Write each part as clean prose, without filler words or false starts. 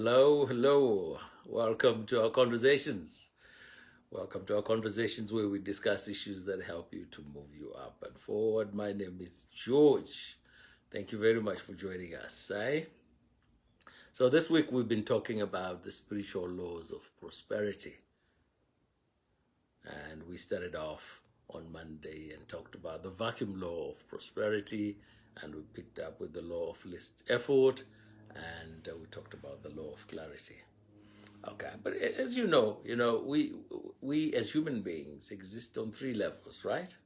Hello, hello. Welcome to our conversations. Welcome to our conversations where we discuss issues that help you to move you up and forward. My name is George. Thank you very much for joining us. So this week we've been talking about the spiritual laws of prosperity. And we started off on Monday and talked about the vacuum law of prosperity, and we picked up with the law of least effort, and we talked about the law of clarity. Okay, but as you know, we as human beings exist on three levels, right?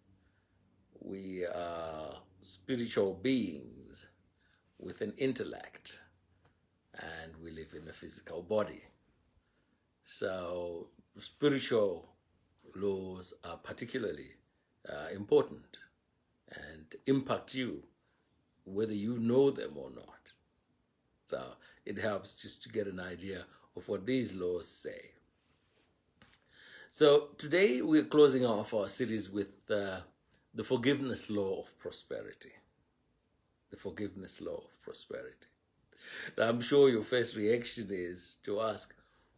We are spiritual beings with an intellect, and we live in a physical body. So spiritual laws are particularly important and impact you whether you know them or not. So it helps just to get an idea of what these laws say. So today we're closing off our series with the forgiveness law of prosperity. The forgiveness law of prosperity. Now, I'm sure your first reaction is to ask,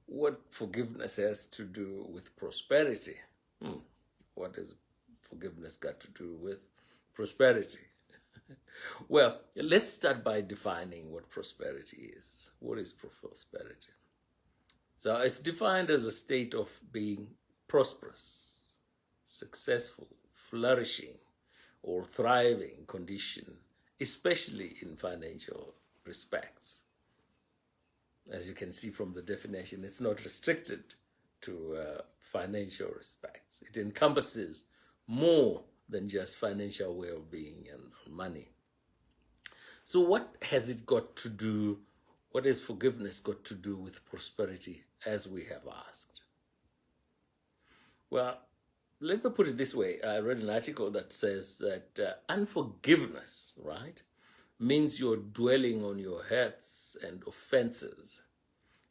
what forgiveness has to do with prosperity? What has forgiveness got to do with prosperity? Well, let's start by defining what prosperity is. What is prosperity? So it's defined as a state of being prosperous, successful, flourishing, or thriving condition, especially in financial respects. As you can see from the definition, it's not restricted to financial respects. It encompasses more than just financial well-being and money. So what has forgiveness got to do with prosperity, as we have asked? Well, let me put it this way. I read an article that says that unforgiveness, right, means you're dwelling on your hurts and offenses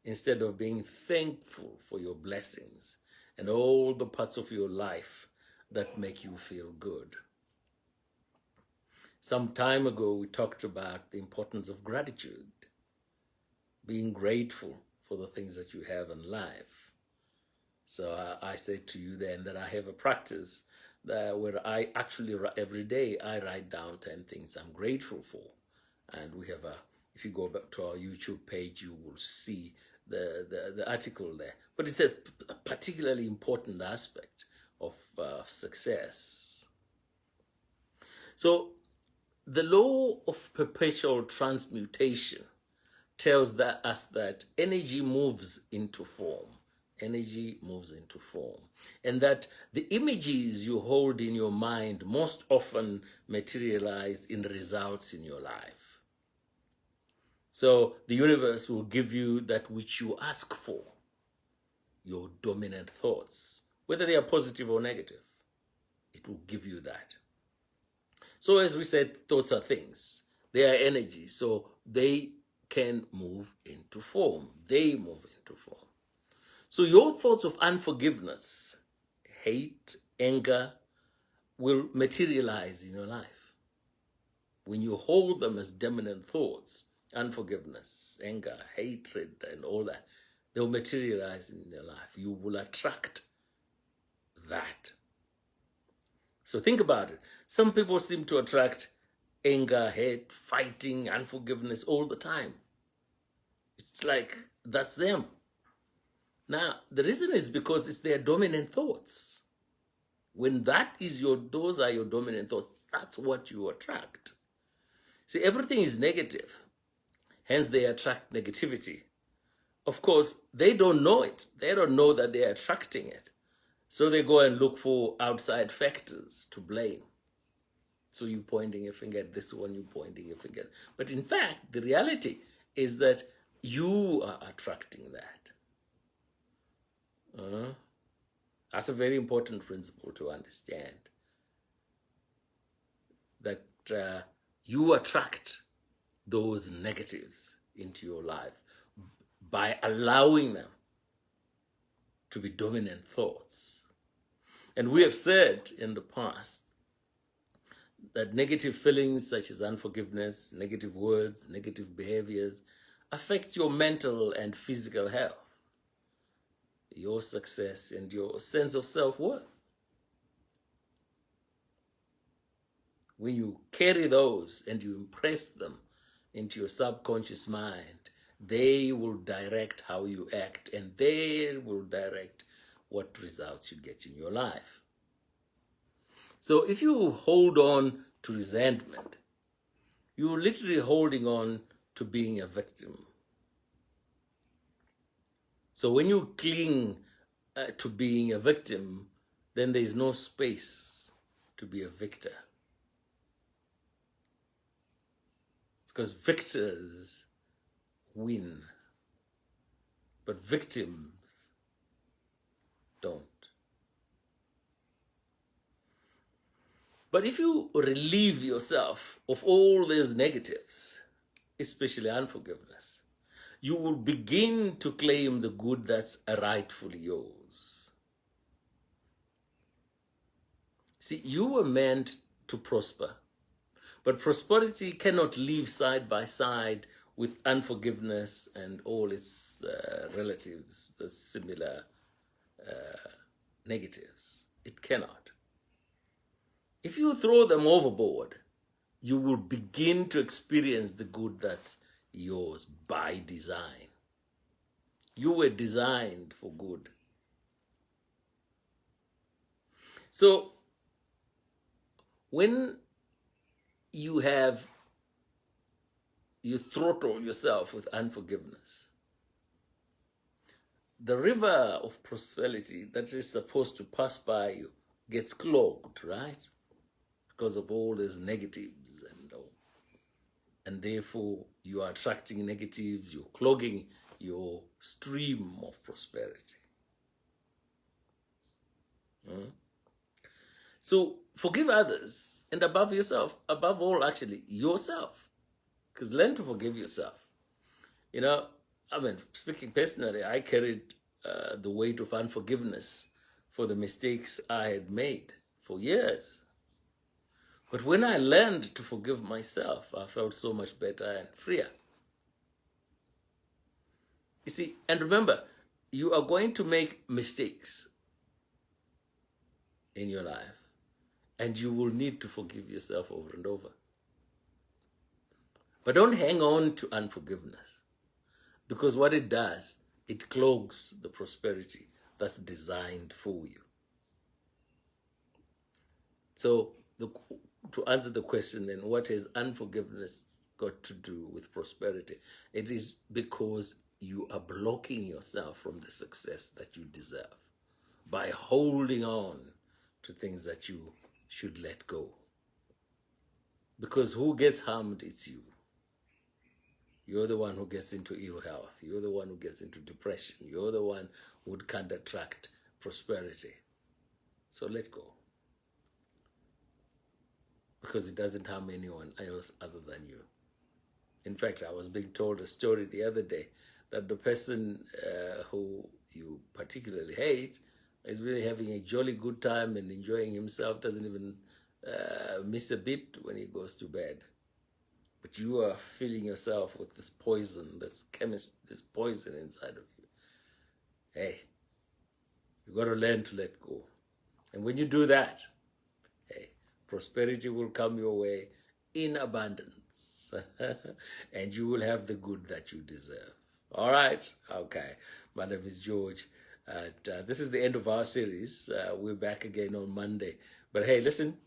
instead of being thankful for your blessings and all the parts of your life that make you feel good. Some time ago, we talked about the importance of gratitude, being grateful for the things that you have in life. So I said to you then that I have a practice where I actually, every day, I write down 10 things I'm grateful for. And we have if you go back to our YouTube page, you will see the article there. But it's a particularly important aspect of success. So the law of perpetual transmutation tells us that energy moves into form. Energy moves into form. And that the images you hold in your mind most often materialize in results in your life. So the universe will give you that which you ask for, your dominant thoughts, whether they are positive or negative. It will give you that. So as we said, thoughts are things. They are energy, so they can move into form. They move into form. So your thoughts of unforgiveness, hate, anger will materialize in your life. When you hold them as dominant thoughts, unforgiveness, anger, hatred, and all that, they'll materialize in your life. You will attract that. So think about it. Some people seem to attract anger, hate, fighting, unforgiveness all the time. It's like that's them. Now, the reason is because it's their dominant thoughts. When those are your dominant thoughts, that's what you attract. See, everything is negative. Hence, they attract negativity. Of course, they don't know it. They don't know that they're attracting it. So they go and look for outside factors to blame. So you're pointing a finger at this one, you're pointing a finger. But in fact, the reality is that you are attracting that. That's a very important principle to understand. That you attract those negatives into your life by allowing them to be dominant thoughts. And we have said in the past that negative feelings such as unforgiveness, negative words, negative behaviors affect your mental and physical health, your success, and your sense of self-worth. When you carry those and you impress them into your subconscious mind, they will direct how you act, and they will direct what results you get in your life. So if you hold on to resentment, you're literally holding on to being a victim. So when you cling to being a victim, then there is no space to be a victor. Because victors win, but victims don't. But if you relieve yourself of all these negatives, especially unforgiveness, you will begin to claim the good that's rightfully yours. See, you were meant to prosper, but prosperity cannot live side by side with unforgiveness and all its relatives, the similar negatives. It cannot. If you throw them overboard, you will begin to experience the good that's yours by design. You were designed for good. So, when you throttle yourself with unforgiveness, the river of prosperity that is supposed to pass by you gets clogged, right? Because of all these negatives and all. And therefore, you are attracting negatives, you're clogging your stream of prosperity. So forgive others, and above all, actually, yourself. Because learn to forgive yourself. You know, speaking personally, I carried the weight of unforgiveness for the mistakes I had made for years. But when I learned to forgive myself, I felt so much better and freer. You see, and remember, you are going to make mistakes in your life, and you will need to forgive yourself over and over. But don't hang on to unforgiveness, because what it does, it clogs the prosperity that's designed for you. So, to answer the question then, what has unforgiveness got to do with prosperity? It is because you are blocking yourself from the success that you deserve by holding on to things that you should let go. Because who gets harmed? It's you. You're the one who gets into ill health. You're the one who gets into depression. You're the one who can't attract prosperity. So let go. Because it doesn't harm anyone else other than you. In fact, I was being told a story the other day that the person who you particularly hate is really having a jolly good time and enjoying himself, doesn't even miss a bit when he goes to bed. But you are filling yourself with this poison, this poison inside of you. Hey, you got to learn to let go. And when you do that, hey, prosperity will come your way in abundance. And you will have the good that you deserve. All right? Okay. My name is George. This is the end of our series. We're back again on Monday. But hey, listen,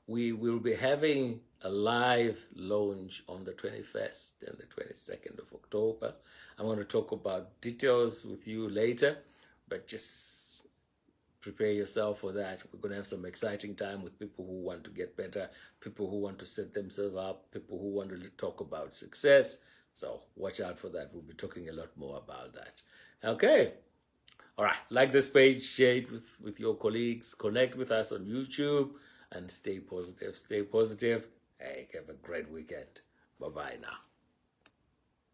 we will be having a live launch on the 21st and the 22nd of October. I want to talk about details with you later, but just prepare yourself for that. We're going to have some exciting time with people who want to get better, people who want to set themselves up, people who want to talk about success. So watch out for that. We'll be talking a lot more about that. Okay. All right. Like this page, share it with your colleagues, connect with us on YouTube, and stay positive. Stay positive. Hey, have a great weekend. Bye-bye now.